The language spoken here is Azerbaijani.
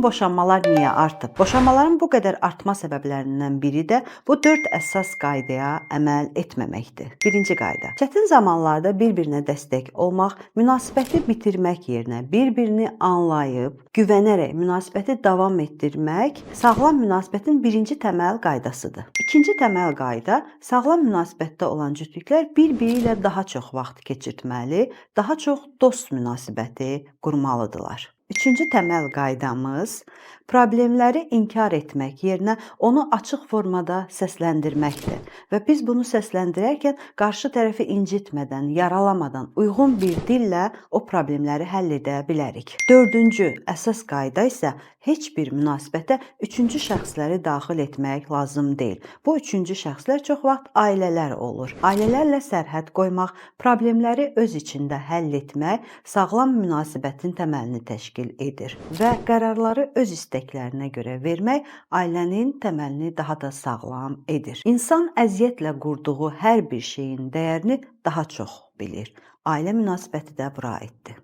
boşanmalar niyə artıb? Boşanmaların bu qədər artma səbəblərindən biri də bu 4 əsas qaydaya əməl etməməkdir. Birinci qayda. Çətin zamanlarda bir-birinə dəstək olmaq, münasibəti bitirmək yerinə bir-birini anlayıb, güvənərək münasibəti davam etdirmək sağlam münasibətin birinci təməl qaydasıdır. İkinci təməl qayda, sağlam münasibətdə olan cütlüklər bir-biri ilə daha çox vaxt keçirtməli, daha çox dost münasibəti qurmalıdırlar. Üçüncü təməl qaydamız problemləri inkar etmək yerinə onu açıq formada səsləndirməkdir və biz bunu səsləndirərkən qarşı tərəfi incitmədən, yaralamadan, uyğun bir dillə o problemləri həll edə bilərik. Dördüncü əsas qayda isə heç bir münasibətə üçüncü şəxsləri daxil etmək lazım deyil. Bu üçüncü şəxslər çox vaxt ailələr olur. Ailələrlə sərhəd qoymaq, problemləri öz içində həll etmək sağlam münasibətin təməlini təşkil edir və qərarları öz istəklərinə görə vermək ailənin təməlini daha da sağlam edir. İnsan əziyyətlə qurduğu hər bir şeyin dəyərini daha çox bilir. Ailə münasibəti də bura aiddir.